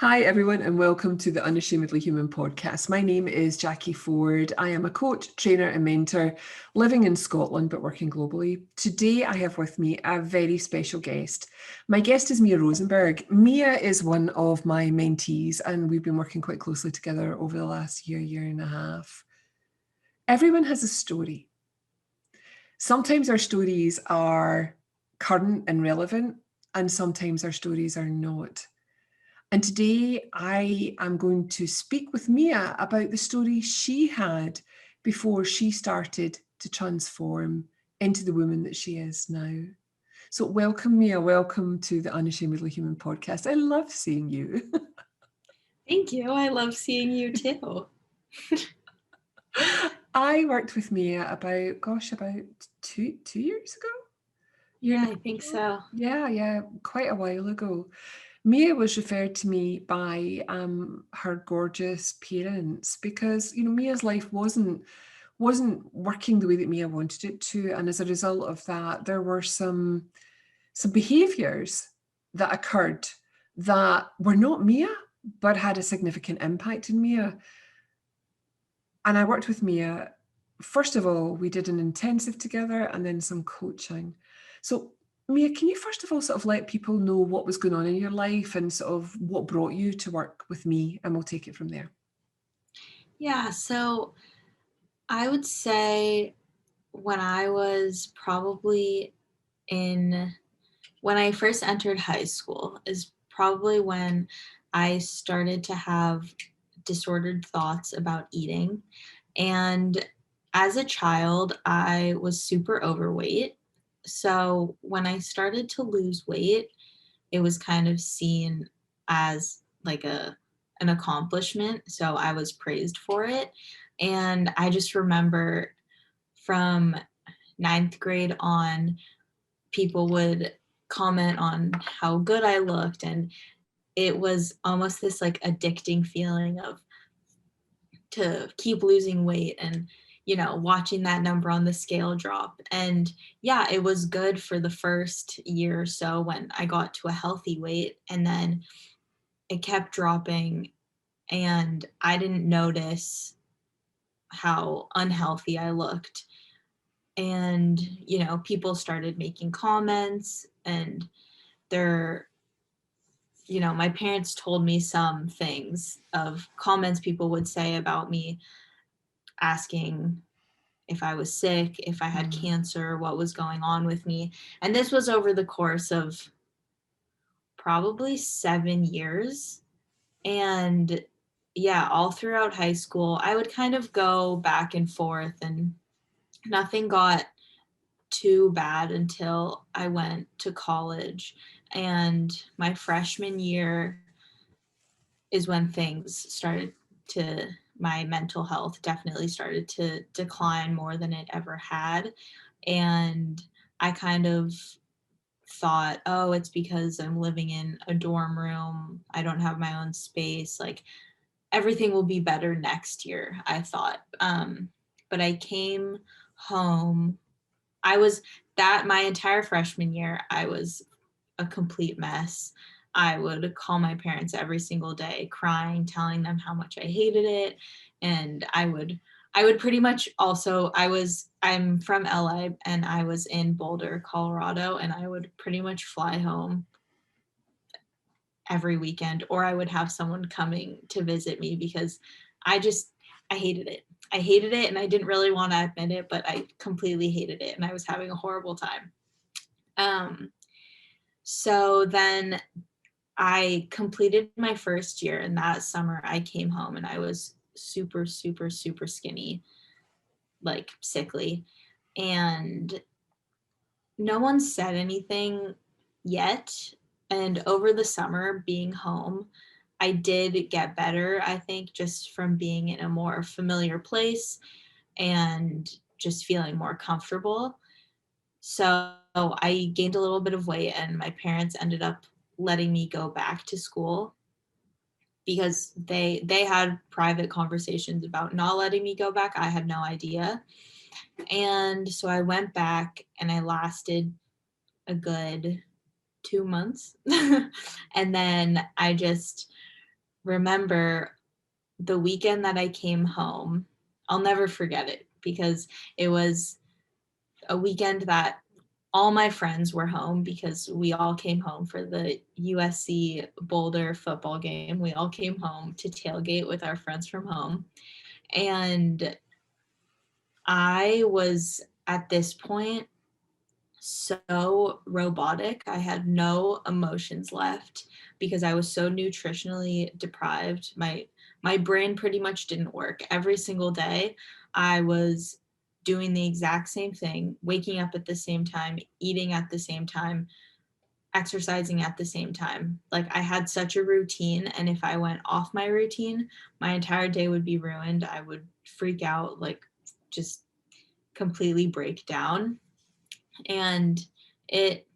Hi, everyone, and welcome to the Unashamedly Human podcast. My name is Jackie Ford. I am a coach, trainer, and mentor living in Scotland but working globally. Today, I have with me a very special guest. My guest is Mia Rosenberg. Mia is one of my mentees, and we've been working quite closely together over the last year and a half. Everyone has a story. Sometimes our stories are current and relevant, and sometimes our stories are not. And today I am going to speak with Mia about the story she had before she started to transform into the woman that she is now. So welcome, Mia. Welcome to the Unashamedly Human podcast. I love seeing you. Thank you. I love seeing you too. I worked with Mia about two years ago. Year Yeah, and a I half think ago. so. Yeah, quite a while ago. Mia was referred to me by her gorgeous parents because Mia's life wasn't working the way that Mia wanted it to, and as a result of that, there were some behaviours that occurred that were not Mia but had a significant impact in Mia. And I worked with Mia. First of all, we did an intensive together and then some coaching. So, Mia, can you first of all sort of let people know what was going on in your life and sort of what brought you to work with me? And we'll take it from there. Yeah, so I would say when I was probably when I first entered high school is probably when I started to have disordered thoughts about eating. And as a child, I was super overweight. So when I started to lose weight, it was kind of seen as like an accomplishment, so I was praised for it. And I just remember from ninth grade on, people would comment on how good I looked, and it was almost this like addicting feeling of to keep losing weight and watching that number on the scale drop. And yeah, it was good for the first year or so when I got to a healthy weight, and then it kept dropping, and I didn't notice how unhealthy I looked. And people started making comments, and they're my parents told me some things of comments people would say about me, asking if I was sick, if I had Mm. cancer, what was going on with me. And this was over the course of probably 7 years. And yeah, all throughout high school, I would kind of go back and forth, and nothing got too bad until I went to college. And my freshman year is when things started to, my mental health definitely started to decline more than it ever had. And I kind of thought, oh, it's because I'm living in a dorm room. I don't have my own space. Like, everything will be better next year, I thought. But I came home. I was that my entire freshman year, I was a complete mess. I would call my parents every single day, crying, telling them how much I hated it. And I would pretty much also, I'm from LA, and I was in Boulder, Colorado, and I would pretty much fly home every weekend, or I would have someone coming to visit me because I just I hated it. I hated it, and I didn't really want to admit it, but I completely hated it, and I was having a horrible time. Um, so then I completed my first year, and that summer I came home and I was super, super, super skinny, like sickly. And no one said anything yet. And over the summer, being home, I did get better, I think, just from being in a more familiar place and just feeling more comfortable. So I gained a little bit of weight, and my parents ended up letting me go back to school because they had private conversations about not letting me go back. I had no idea. And so I went back, and I lasted a good 2 months. And then I just remember the weekend that I came home. I'll never forget it because it was a weekend that all my friends were home because we all came home for the USC Boulder football game. We all came home to tailgate with our friends from home. And I was at this point so robotic. I had no emotions left because I was so nutritionally deprived. My brain pretty much didn't work. Every single day I was doing the exact same thing, waking up at the same time, eating at the same time, exercising at the same time. Like I had such a routine, and if I went off my routine, my entire day would be ruined. I would freak out, like just completely break down. And it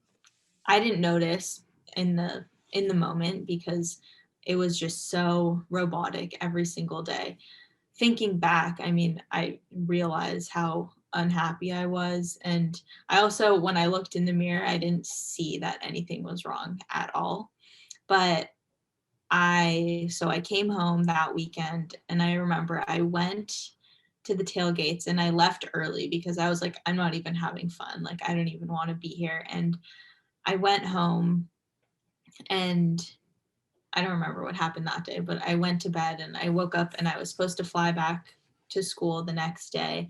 I didn't notice in the moment because it was just so robotic every single day. Thinking back, I mean, I realized how unhappy I was. And I also, when I looked in the mirror, I didn't see that anything was wrong at all. But so I came home that weekend, and I remember I went to the tailgates and I left early because I was like, I'm not even having fun. Like, I don't even want to be here. And I went home, and I don't remember what happened that day, but I went to bed and I woke up and I was supposed to fly back to school the next day.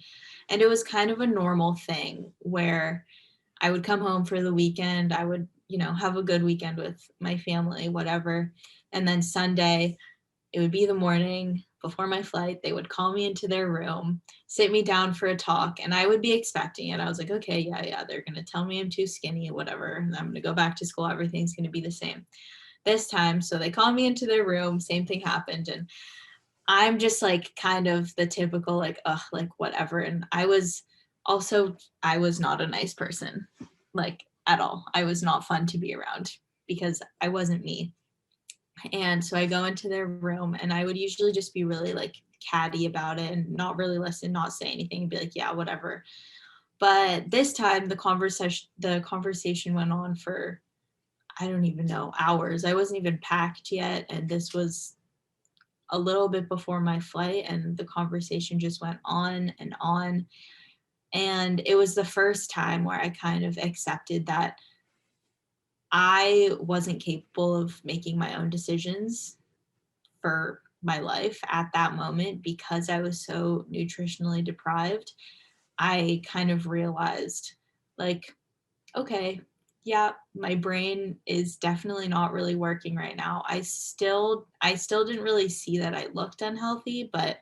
And it was kind of a normal thing where I would come home for the weekend. I would, have a good weekend with my family, whatever. And then Sunday, it would be the morning before my flight. They would call me into their room, sit me down for a talk, and I would be expecting it. I was like, okay, yeah, they're going to tell me I'm too skinny, whatever. And I'm going to go back to school. Everything's going to be the same this time. So they called me into their room. Same thing happened. And I'm just like kind of the typical, like, like whatever. And I was not a nice person, like at all. I was not fun to be around because I wasn't me. And so I go into their room and I would usually just be really like catty about it and not really listen, not say anything, and be like, yeah, whatever. But this time the conversation went on for, I don't even know, hours. I wasn't even packed yet. And this was a little bit before my flight, and the conversation just went on and on. And it was the first time where I kind of accepted that I wasn't capable of making my own decisions for my life at that moment because I was so nutritionally deprived. I kind of realized, like, okay, yeah, my brain is definitely not really working right now. I still didn't really see that I looked unhealthy, but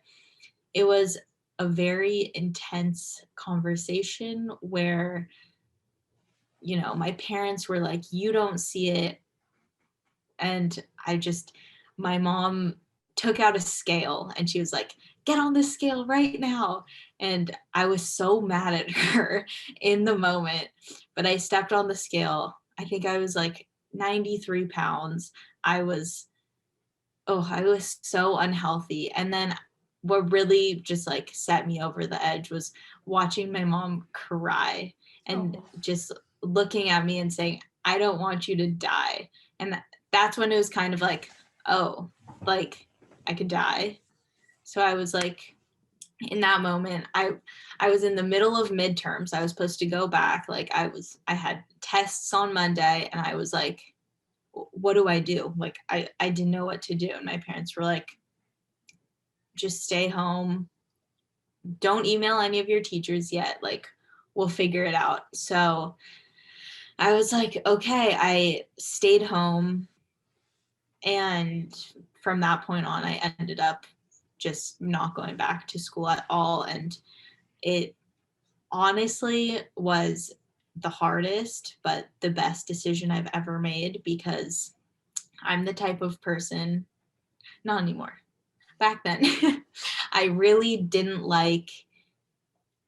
it was a very intense conversation where, my parents were like, you don't see it. And my mom took out a scale and she was like, get on this scale right now. And I was so mad at her in the moment, but I stepped on the scale. I think I was like 93 pounds. I was so unhealthy. And then what really just like set me over the edge was watching my mom cry and just looking at me and saying, I don't want you to die. And that's when it was kind of like, oh, like I could die. So I was like, in that moment, I was in the middle of midterms. I was supposed to go back. Like I had tests on Monday, and I was like, what do I do? Like I didn't know what to do. And my parents were like, just stay home. Don't email any of your teachers yet. Like, we'll figure it out. So I was like, okay. I stayed home. And from that point on, I ended up just not going back to school at all. And it honestly was the hardest, but the best decision I've ever made because I'm the type of person, not anymore. Back then, I really didn't like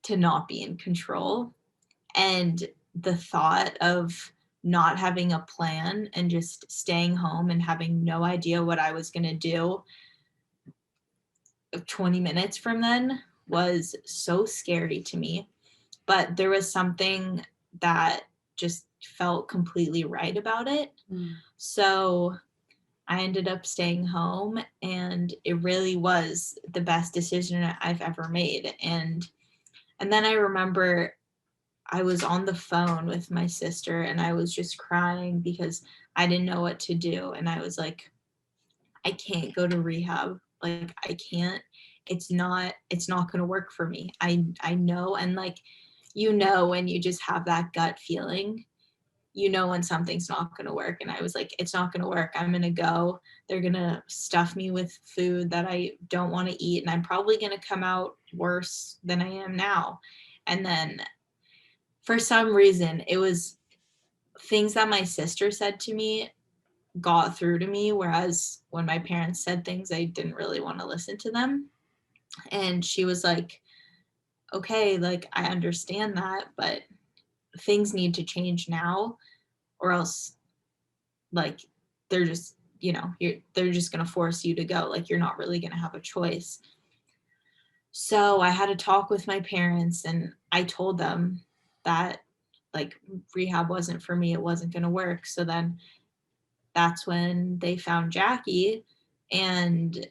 to not be in control. And the thought of not having a plan and just staying home and having no idea what I was going to do 20 minutes from then was so scary to me. But there was something that just felt completely right about it. So I ended up staying home, and it really was the best decision I've ever made. And then I remember I was on the phone with my sister, and I was just crying because I didn't know what to do. And I was like, I can't go to rehab. Like, I can't. It's not going to work for me. I know. And like, when you just have that gut feeling, when something's not going to work. And I was like, it's not going to work. I'm going to go. They're going to stuff me with food that I don't want to eat. And I'm probably going to come out worse than I am now. And then for some reason, it was things that my sister said to me got through to me. Whereas when my parents said things, I didn't really want to listen to them. And she was like, okay, like, I understand that, but things need to change now, or else, like, they're just, they're just going to force you to go. Like, you're not really going to have a choice. So I had a talk with my parents, and I told them that, like, rehab wasn't for me. It wasn't going to work. So then that's when they found Jackie, and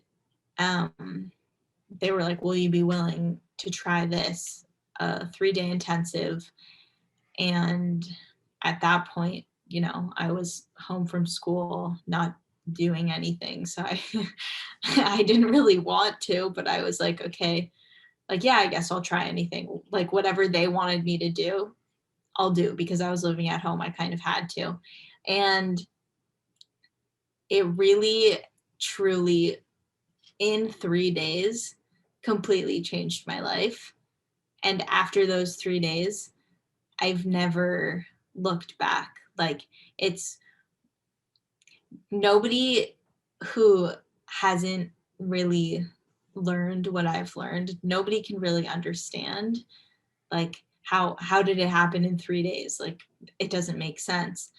they were like, will you be willing to try this 3-day intensive? And at that point, I was home from school, not doing anything. So I didn't really want to, but I was like, okay, like, yeah, I guess I'll try anything. Like, whatever they wanted me to do, I'll do, because I was living at home. I kind of had to. And it really, truly, in 3 days, completely changed my life. And after those 3 days, I've never looked back. Like, it's nobody who hasn't really learned what I've learned. Nobody can really understand, like, how did it happen in 3 days? Like, it doesn't make sense.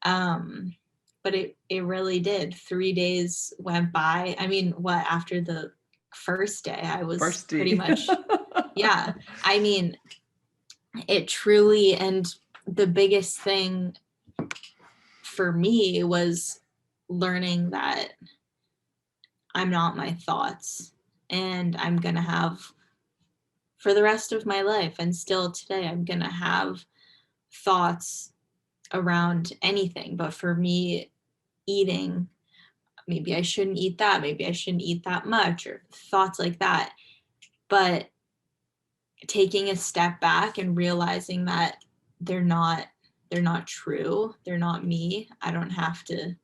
But it really did. 3 days went by. I mean, after the first day, I was First pretty day. much, yeah. I mean, it truly, and the biggest thing for me was learning that I'm not my thoughts, and I'm going to have, for the rest of my life, and still today, I'm going to have thoughts around anything. But for me, eating, maybe I shouldn't eat that, maybe I shouldn't eat that much, or thoughts like that. But taking a step back and realizing that they're not true, they're not me, I don't have to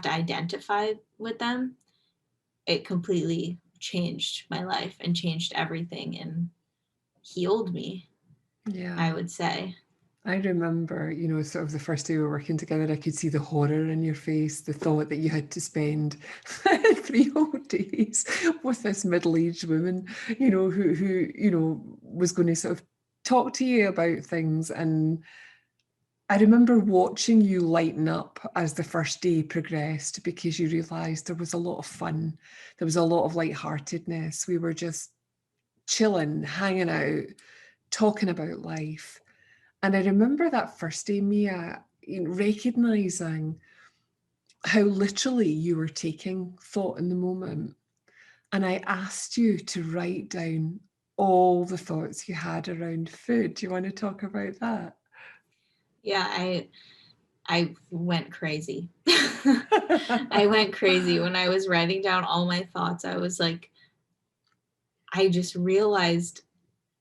identify with them. It completely changed my life and changed everything and healed me, I Yeah. would say. I remember, sort of the first day we were working together, I could see the horror in your face, the thought that you had to spend 3 whole days with this middle-aged woman, who was going to sort of talk to you about things. And I remember watching you lighten up as the first day progressed, because you realised there was a lot of fun. There was a lot of lightheartedness. We were just chilling, hanging out, talking about life. And I remember that first day, Mia, recognising how literally you were taking thought in the moment. And I asked you to write down all the thoughts you had around food. Do you want to talk about that? Yeah, I went crazy. I went crazy when I was writing down all my thoughts. I was like, I just realized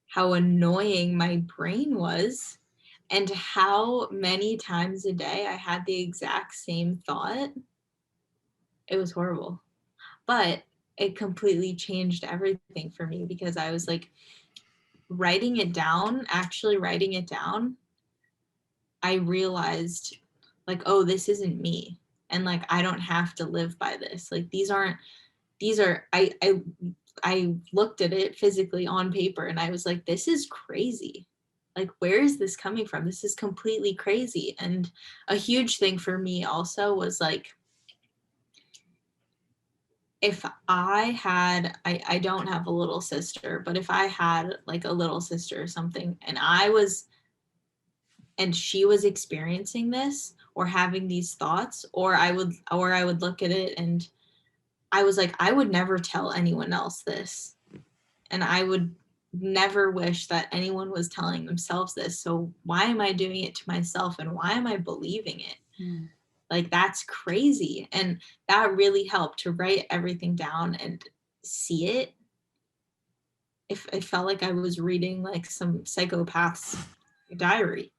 how annoying my brain was, and how many times a day I had the exact same thought. It was horrible. But it completely changed everything for me, because I was like, actually writing it down, I realized, like, oh, this isn't me. And like, I don't have to live by this. Like, these are, I looked at it physically on paper, and I was like, this is crazy. Like, where is this coming from? This is completely crazy. And a huge thing for me also was like, if I don't have a little sister, but if I had like a little sister or something, and and she was experiencing this or having these thoughts, or I would look at it and I was like, I would never tell anyone else this. And I would never wish that anyone was telling themselves this. So why am I doing it to myself, and why am I believing it? Like, that's crazy. And that really helped to write everything down and see it. If I felt like I was reading like some psychopath's diary.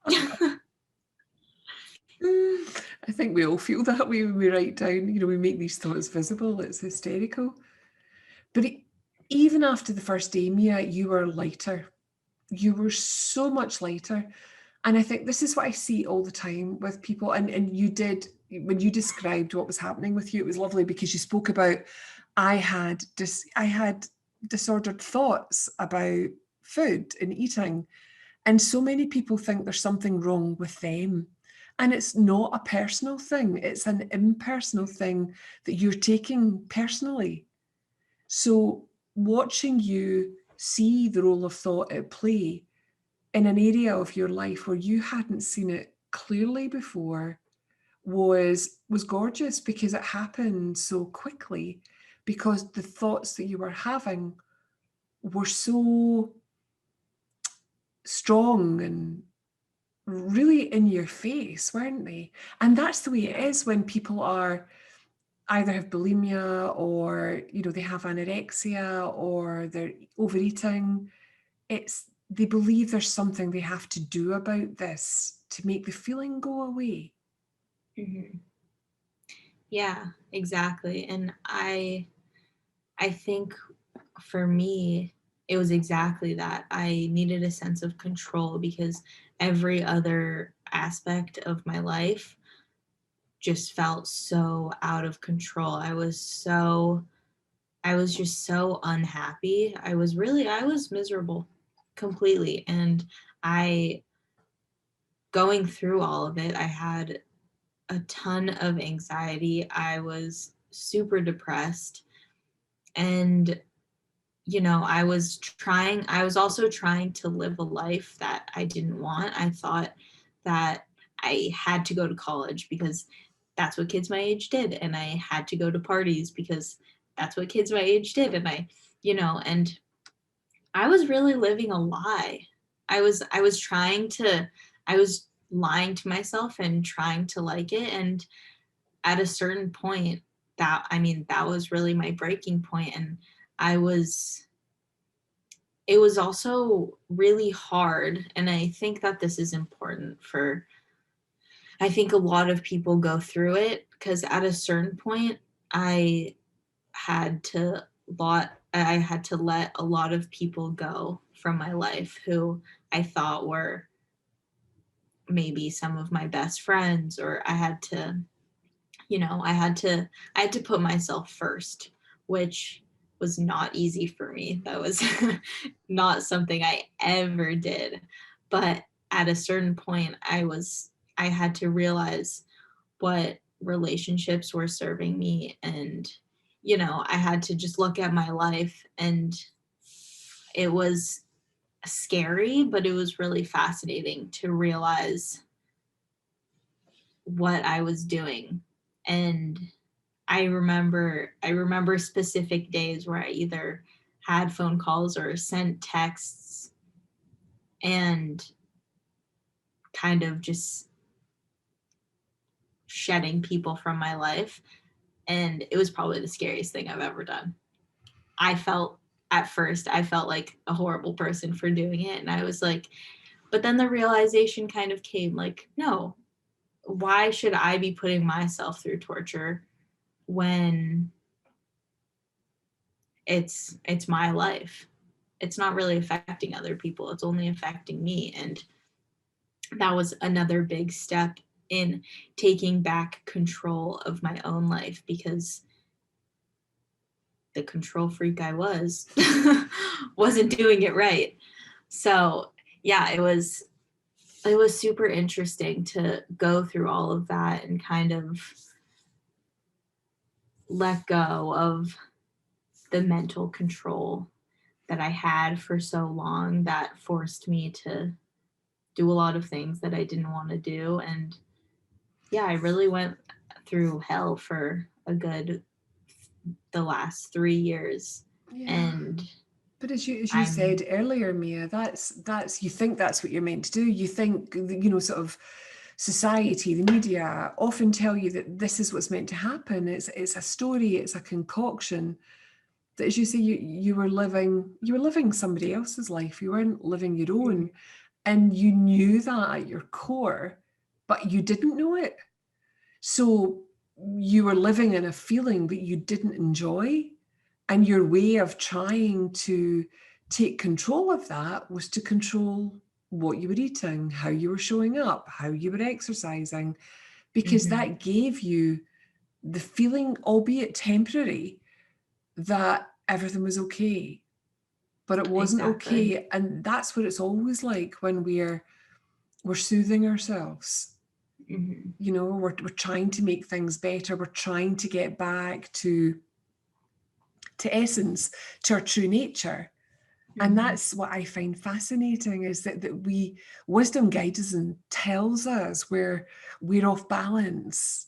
I think we all feel that way when we write down, we make these thoughts visible. It's hysterical. But even after the first day, Mia, you were lighter. You were so much lighter. And I think this is what I see all the time with people. And you did, when you described what was happening with you, it was lovely because you spoke about, I had disordered thoughts about food and eating. And so many people think there's something wrong with them. And it's not a personal thing, it's an impersonal thing that you're taking personally. So watching you see the role of thought at play in an area of your life where you hadn't seen it clearly before was gorgeous, because it happened so quickly, because the thoughts that you were having were so strong and really in your face, weren't they? And that's the way it is when people are either have bulimia, or they have anorexia, or they're overeating. They believe there's something they have to do about this to make the feeling go away. Mm-hmm. Yeah, exactly. And I think for me, it was exactly that. I needed a sense of control because every other aspect of my life just felt so out of control. I was just so unhappy. I was miserable completely. And going through all of it, I had a ton of anxiety. I was super depressed. And I was also trying to live a life that I didn't want. I thought that I had to go to college because that's what kids my age did. And I had to go to parties because that's what kids my age did. And and I was really living a lie. I was lying to myself and trying to like it. And at a certain point, that was really my breaking point. And it was also really hard. And I think that this is important I think a lot of people go through it, because at a certain point, I had to let a lot of people go from my life who I thought were maybe some of my best friends, or I had to put myself first, which was not easy for me. That was not something I ever did. But at a certain point, I had to realize what relationships were serving me. And, I had to just look at my life, and it was scary, but it was really fascinating to realize what I was doing. And I remember specific days where I either had phone calls or sent texts and kind of just shedding people from my life. And it was probably the scariest thing I've ever done. At first, I felt like a horrible person for doing it. And I was like, but then the realization kind of came like, no, why should I be putting myself through torture when it's my life? It's not really affecting other people. It's only affecting me. And that was another big step in taking back control of my own life, because the control freak I was wasn't doing it right. So yeah, it was super interesting to go through all of that and kind of let go of the mental control that I had for so long, that forced me to do a lot of things that I didn't want to do. And yeah, I really went through hell for the last 3 years. Yeah. And But as you I'm, said earlier, Mia, that's you think that's what you're meant to do. You think, sort of society, the media often tell you that this is what's meant to happen. It's a story, it's a concoction. That, as you say, you were living somebody else's life. You weren't living your own. And you knew that at your core, but you didn't know it. So you were living in a feeling that you didn't enjoy. And your way of trying to take control of that was to control what you were eating, how you were showing up, how you were exercising, because that gave you the feeling, albeit temporary, that everything was okay. But it wasn't exactly. okay. And that's what it's always like when we're soothing ourselves. We're trying to make things better. We're trying to get back to essence, to our true nature. And that's what I find fascinating, is that wisdom guides us and tells us where we're off balance.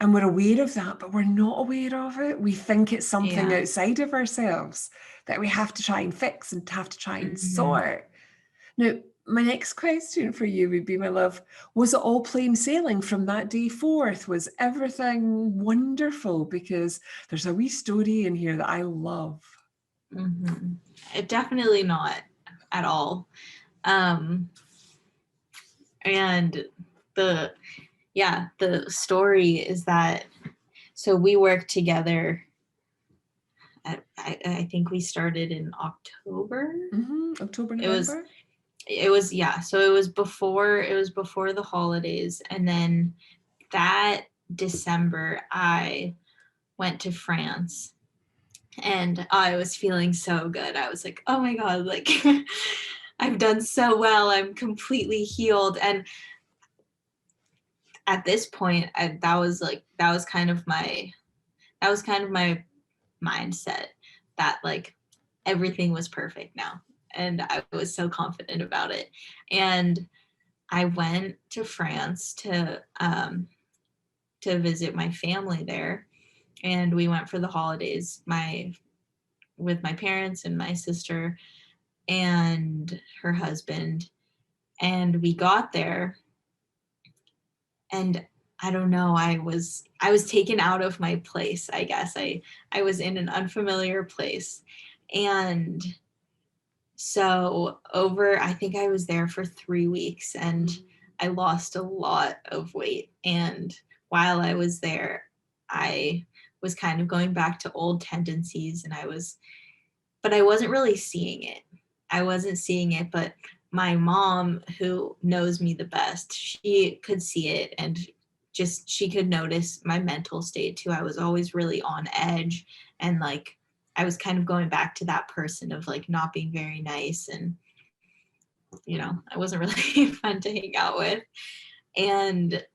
And we're aware of that, but we're not aware of it. We think it's something Yeah. outside of ourselves that we have to try and fix and have to try and sort. Now, my next question for you would be, my love, was it all plain sailing from that day forth? Was everything wonderful? Because there's a wee story in here that I love. It definitely not at all. And the story is that, so we worked together I think we started in October. October, It was November. yeah, so it was before the holidays. And then that December I went to France, and I was feeling so good. I was like, oh my God, like I've done so well. I'm completely healed. And at this point, that was kind of my mindset, that like everything was perfect now. And I was so confident about it. And I went to France to visit my family there. And we went for the holidays, with my parents and my sister and her husband. And we got there, and I don't know, I was taken out of my place, I guess. I was in an unfamiliar place. And so I think I was there for 3 weeks, and I lost a lot of weight. And while I was there, I was kind of going back to old tendencies, and but I wasn't really seeing it. I wasn't seeing it, but my mom, who knows me the best, she could see it, and she could notice my mental state too. I was always really on edge, and like I was kind of going back to that person of like not being very nice, and I wasn't really fun to hang out with. And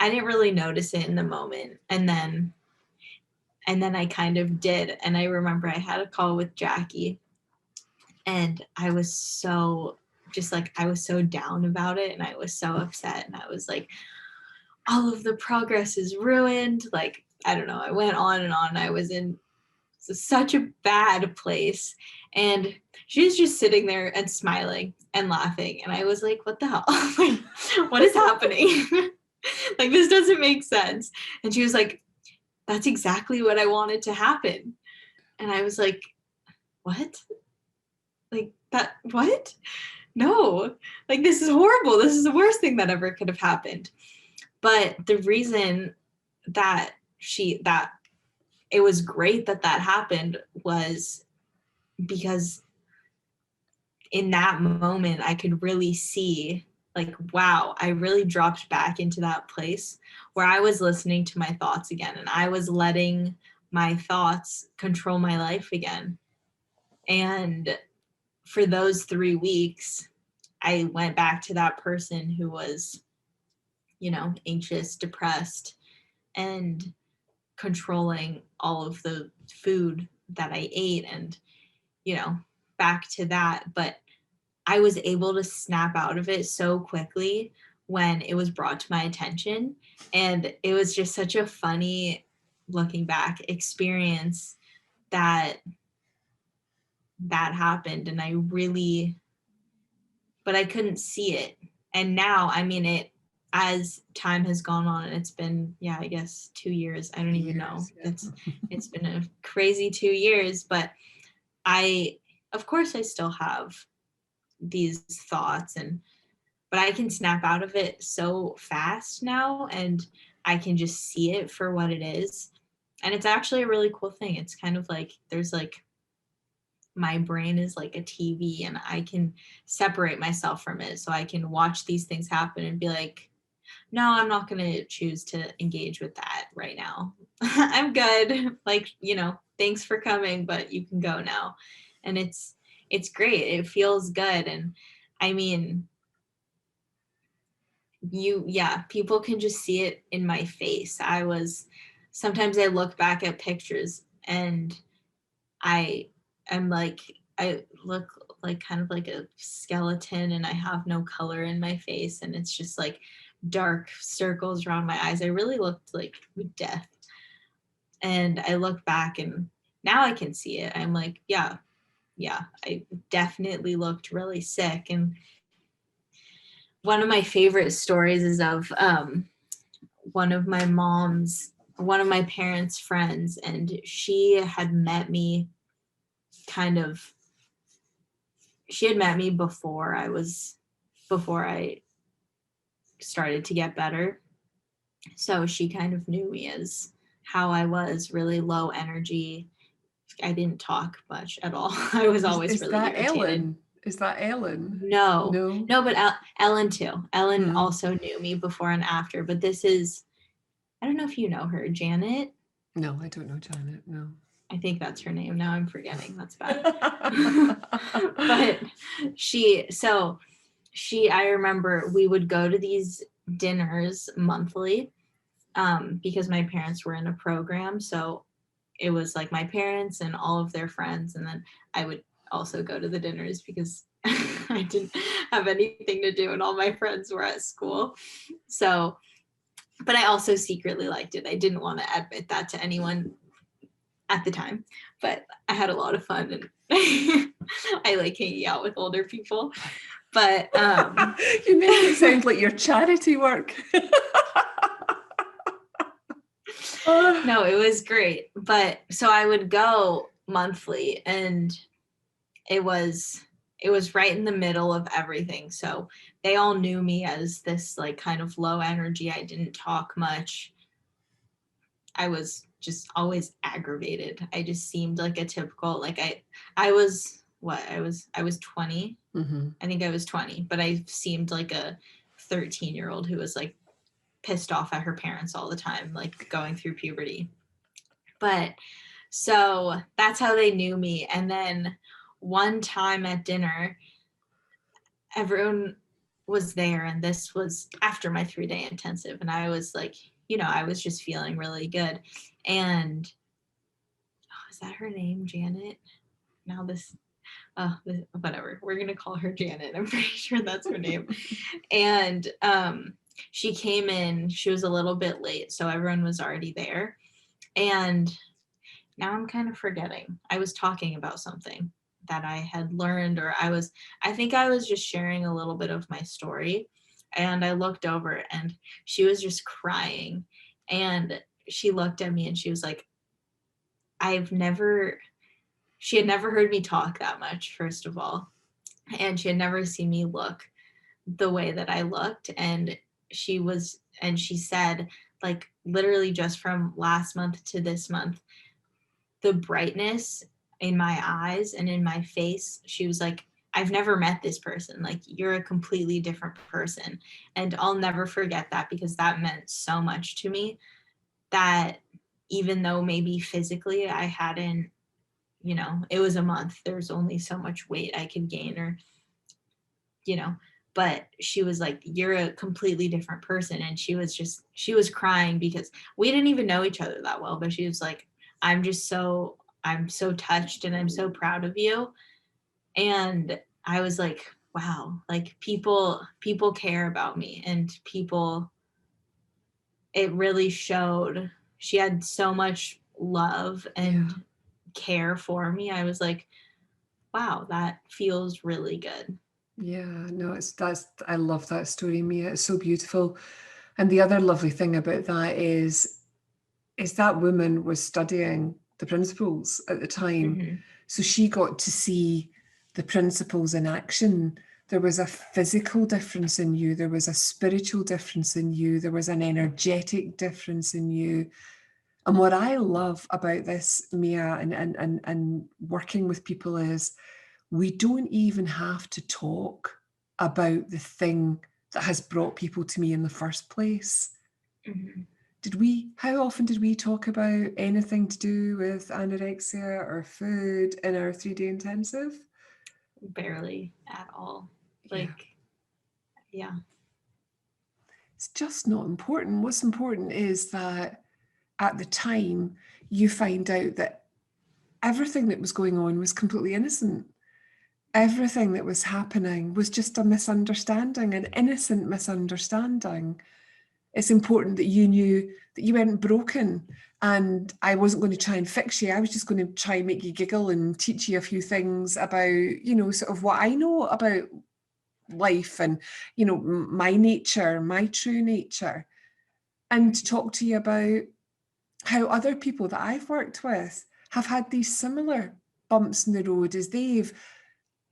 I didn't really notice it in the moment. And then I kind of did. And I remember I had a call with Jackie, and I was so I was so down about it, and I was so upset, and I was like, all of the progress is ruined. Like, I don't know. I went on and on. I was in such a bad place. And she was just sitting there and smiling and laughing. And I was like, what the hell? Like, what is happening? Like, this doesn't make sense. And she was like, that's exactly what I wanted to happen. And I was like, what? Like, that, what? No, like, this is horrible. This is the worst thing that ever could have happened. But the reason that it was great that happened was because in that moment I could really see, like, wow, I really dropped back into that place where I was listening to my thoughts again, and I was letting my thoughts control my life again. And for those 3 weeks, I went back to that person who was, anxious, depressed, and controlling all of the food that I ate, and, back to that. But I was able to snap out of it so quickly when it was brought to my attention. And it was just such a funny, looking back, experience that happened. And but I couldn't see it. And now, I mean, as time has gone on, and it's been, I guess 2 years. I don't even know. Yeah. It's been a crazy 2 years, but of course I still have these thoughts, but I can snap out of it so fast now, and I can just see it for what it is. And it's actually a really cool thing. It's kind of like there's like my brain is like a TV, and I can separate myself from it. So I can watch these things happen and be like, no, I'm not going to choose to engage with that right now. I'm good. Like, thanks for coming, but you can go now. And it's great. It feels good. And I mean, people can just see it in my face. Sometimes I look back at pictures and I look like kind of like a skeleton, and I have no color in my face, and it's just like dark circles around my eyes. I really looked like death. And I look back and now I can see it. I'm like, yeah, I definitely looked really sick. And one of my favorite stories is of one of my parents' friends, and she had met me before I started to get better. So she kind of knew me as how I was, really low energy. I didn't talk much at all. I was always really irritated. Ellen? Is that Ellen? No, but Ellen too. Ellen also knew me before and after, but this is, I don't know if you know her, Janet. No, I don't know Janet, no. I think that's her name. Now I'm forgetting. That's bad. But I remember we would go to these dinners monthly because my parents were in a program. So it was like my parents and all of their friends. And then I would also go to the dinners because I didn't have anything to do and all my friends were at school. So, but I also secretly liked it. I didn't want to admit that to anyone at the time, but I had a lot of fun, and I like hanging out with older people. But you make it sound like your charity work. No, it was great. But so I would go monthly, and it was right in the middle of everything. So they all knew me as this like kind of low energy. I didn't talk much. I was just always aggravated. I just seemed like a typical, like I was 20. Mm-hmm. I think I was 20, but I seemed like a 13-year-old who was like pissed off at her parents all the time, like going through puberty. But so that's how they knew me. And then one time at dinner, everyone was there, and this was after my 3-day intensive, and I was like, I was just feeling really good. And is that her name, Janet? Now whatever, we're gonna call her Janet. I'm pretty sure that's her name. And she came in, she was a little bit late, so everyone was already there. And now I'm kind of forgetting. I was talking about something that I had learned, or I think I was just sharing a little bit of my story. And I looked over, and she was just crying. And she looked at me, and she was like, she had never heard me talk that much, first of all. And she had never seen me look the way that I looked. And she said, like, literally just from last month to this month, the brightness in my eyes and in my face, she was like, I've never met this person. Like, you're a completely different person. And I'll never forget that, because that meant so much to me, that even though maybe physically I hadn't, it was a month, there's only so much weight I could gain, or, but she was like, you're a completely different person. And she was crying because we didn't even know each other that well, but she was like, I'm so touched, and I'm so proud of you. And I was like, wow, like people care about me, and it really showed. She had so much love and Yeah. care for me. I was like, wow, that feels really good. Yeah, no, I love that story, Mia. It's so beautiful. And the other lovely thing about that is that woman was studying the principles at the time. Mm-hmm. So she got to see the principles in action. There was a physical difference in you, there was a spiritual difference in you, there was an energetic difference in you. And what I love about this, Mia, and working with people is we don't even have to talk about the thing that has brought people to me in the first place. Mm-hmm. How often did we talk about anything to do with anorexia or food in our 3-day intensive? Barely at all. Yeah. Like, yeah. It's just not important. What's important is that at the time you find out that everything that was going on was completely innocent. Everything that was happening was just a misunderstanding, an innocent misunderstanding. It's important that you knew that you weren't broken, and I wasn't going to try and fix you. I was just going to try and make you giggle and teach you a few things about, sort of what I know about life and, my nature, my true nature, and to talk to you about how other people that I've worked with have had these similar bumps in the road as they've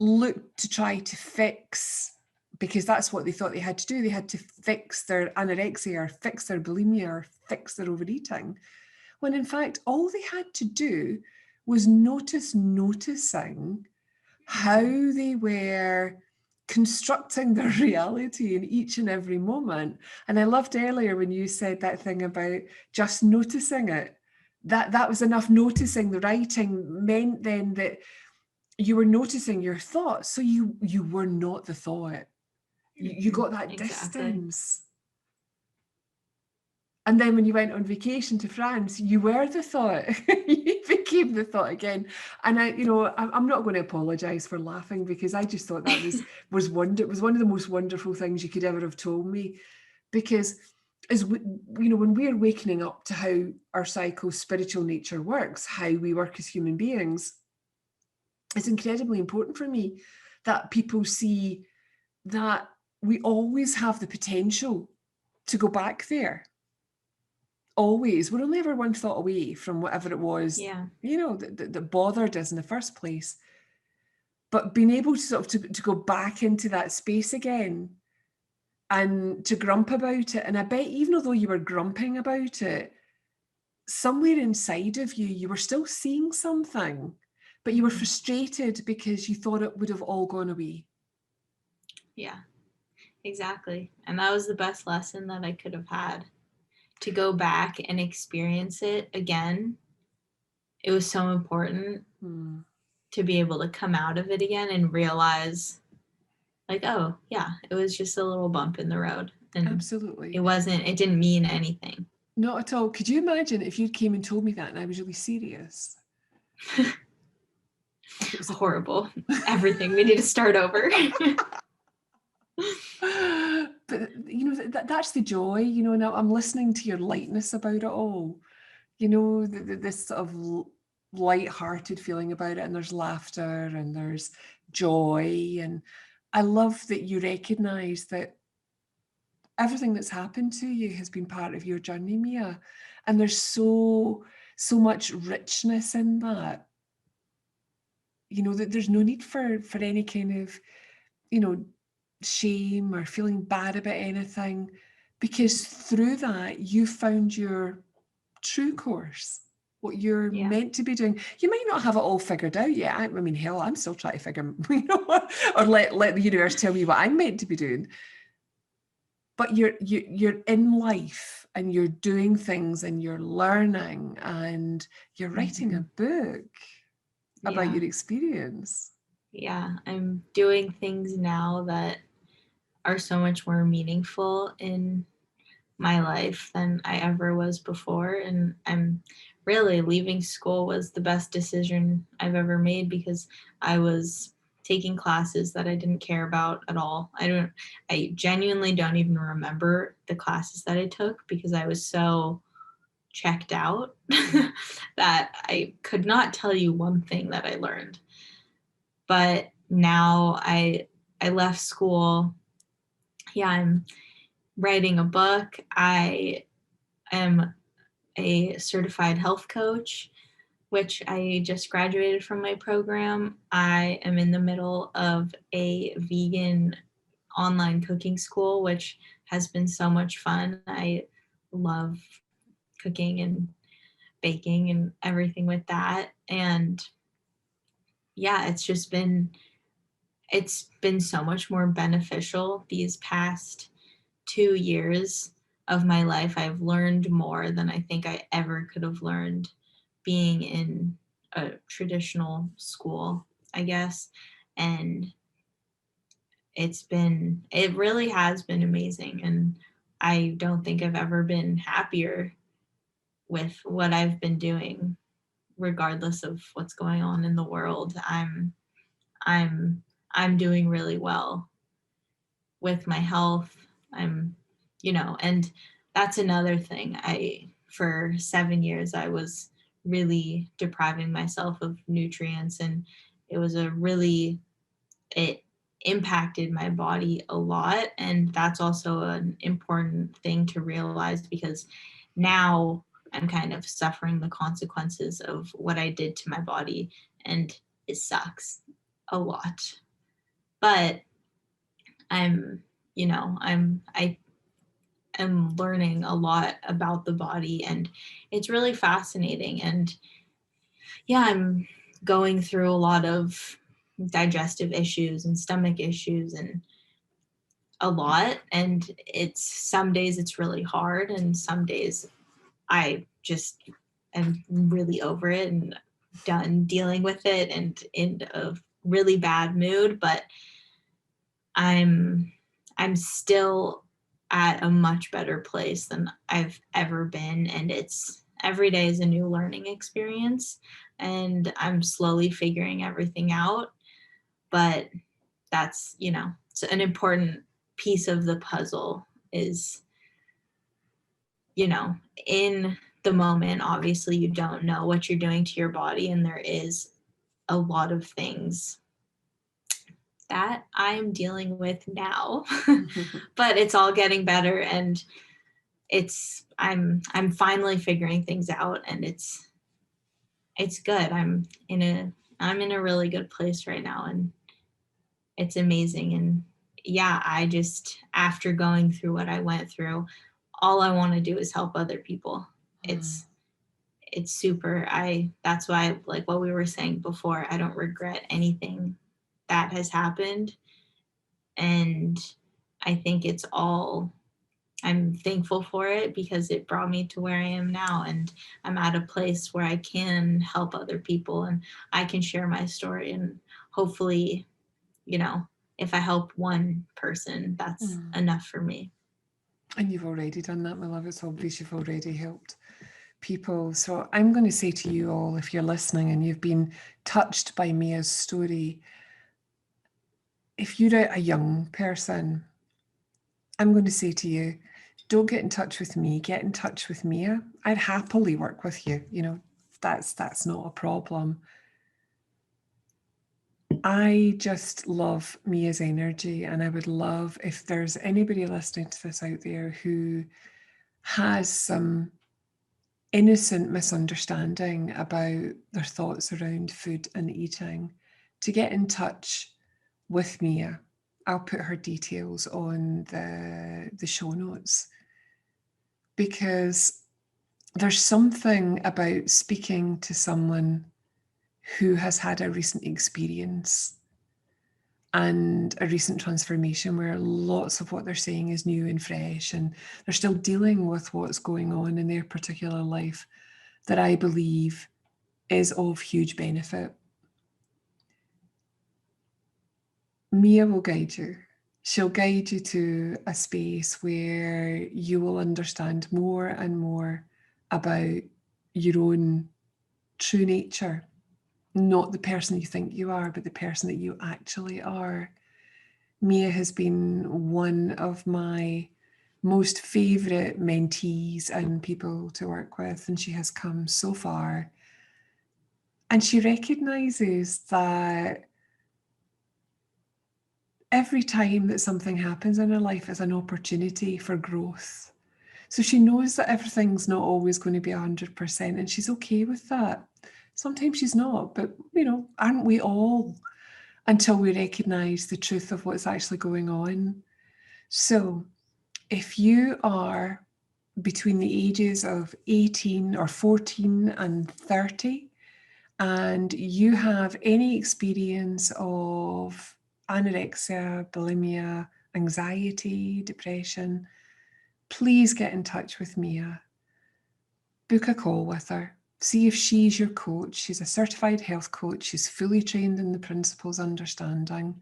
looked to try to fix, because that's what they thought they had to do. They had to fix their anorexia or fix their bulimia or fix their overeating. When in fact, all they had to do was noticing how they were constructing their reality in each and every moment. And I loved earlier when you said that thing about just noticing it. That was enough. Noticing the writing meant then that you were noticing your thoughts, so you were not the thought. You Mm-hmm. got that Exactly. distance. And then when you went on vacation to France, you were the thought. You became the thought again. And I'm not going to apologize for laughing, because I just thought that it was one of the most wonderful things you could ever have told me. Because as when we're wakening up to how our psycho-spiritual nature works, how we work as human beings, it's incredibly important for me that people see that we always have the potential to go back there. Always. We're only ever one thought away from whatever it was, Yeah. that bothered us in the first place. But being able to sort of to go back into that space again and to grump about it. And I bet even although you were grumping about it, somewhere inside of you, you were still seeing something, but you were Mm-hmm. frustrated because you thought it would have all gone away. Yeah, exactly. And that was the best lesson that I could have had, to go back and experience it again. It was so important Hmm. to be able to come out of it again and realize, like, oh, yeah, it was just a little bump in the road. And Absolutely. it didn't mean anything. Not at all. Could you imagine if you came and told me that and I was really serious? Like it was a Horrible. Everything. We need to start over. but that's the joy, now I'm listening to your lightness about it all, this sort of light-hearted feeling about it, and there's laughter and there's joy, and I love that you recognize that everything that's happened to you has been part of your journey, Mia, and there's so much richness in that, that there's no need for any kind of, shame or feeling bad about anything, because through that you found your true course, what you're Yeah. meant to be doing. You might not have it all figured out yet. I mean, hell, I'm still trying to figure, or let the universe tell me what I'm meant to be doing. But you're in life and you're doing things and you're learning and you're writing a Mm-hmm. book about Yeah. your experience. Yeah. I'm doing things now that are so much more meaningful in my life than I ever was before. And I'm really, leaving school was the best decision I've ever made, because I was taking classes that I didn't care about at all. I genuinely don't even remember the classes that I took because I was so checked out that I could not tell you one thing that I learned. But now I left school. Yeah, I'm writing a book. I am a certified health coach, which I just graduated from my program. I am in the middle of a vegan online cooking school, which has been so much fun. I love cooking and baking and everything with that. And yeah, it's been so much more beneficial these past 2 years of my life. I've learned more than I think I ever could have learned being in a traditional school, I guess. And it really has been amazing. And I don't think I've ever been happier with what I've been doing, regardless of what's going on in the world. I'm I'm doing really well with my health. And that's another thing. For 7 years, I was really depriving myself of nutrients, and it was it impacted my body a lot. And that's also an important thing to realize, because now I'm kind of suffering the consequences of what I did to my body, and it sucks a lot. But I'm, I am learning a lot about the body, and it's really fascinating. And yeah, I'm going through a lot of digestive issues and stomach issues and a lot. And some days it's really hard, and some days I just am really over it and done dealing with it and in a really bad mood. But I'm I'm still at a much better place than I've ever been, and it's every day is a new learning experience, and I'm slowly figuring everything out. But that's, it's an important piece of the puzzle is, in the moment, obviously you don't know what you're doing to your body, and there is a lot of things that I'm dealing with now. But it's all getting better, and I'm finally figuring things out, and it's good. I'm in a really good place right now, and it's amazing. And yeah, after going through what I went through, all I want to do is help other people. It's super. That's why, like what we were saying before, I don't regret anything that has happened. And I think I'm thankful for it, because it brought me to where I am now, and I'm at a place where I can help other people, and I can share my story. And hopefully, if I help one person, that's enough for me. And you've already done that, my love. It's obvious you've already helped people. So I'm going to say to you all, if you're listening and you've been touched by Mia's story, if you're a young person, I'm going to say to you, don't get in touch with me, get in touch with Mia. I'd happily work with you. That's not a problem. I just love Mia's energy, and I would love if there's anybody listening to this out there who has some innocent misunderstanding about their thoughts around food and eating, to get in touch with Mia. I'll put her details on the show notes, because there's something about speaking to someone who has had a recent experience and a recent transformation where lots of what they're saying is new and fresh, and they're still dealing with what's going on in their particular life, that I believe is of huge benefit. Mia will guide you. She'll guide you to a space where you will understand more and more about your own true nature, not the person you think you are, but the person that you actually are. Mia has been one of my most favourite mentees and people to work with, and she has come so far. And she recognises that every time that something happens in her life is an opportunity for growth. So she knows that everything's not always going to be 100%, and she's okay with that. Sometimes she's not, but aren't we all, until we recognise the truth of what's actually going on? So if you are between the ages of 18 or 14 and 30, and you have any experience of anorexia, bulimia, anxiety, depression, please get in touch with Mia. Book a call with her. See if she's your coach. She's a certified health coach. She's fully trained in the principles understanding.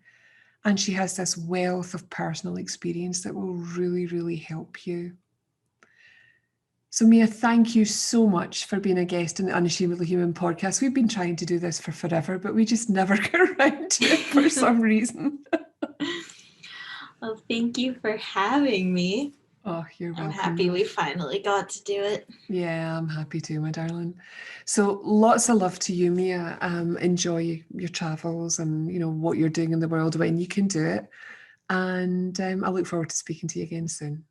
And she has this wealth of personal experience that will really, really help you. So Mia, thank you so much for being a guest in the Unashamedly Human podcast. We've been trying to do this for forever, but we just never get around to it for some reason. Well, thank you for having me. Oh, you're welcome. I'm happy we finally got to do it. Yeah, I'm happy too, my darling. So lots of love to you, Mia. Enjoy your travels and what you're doing in the world when you can do it. And I look forward to speaking to you again soon.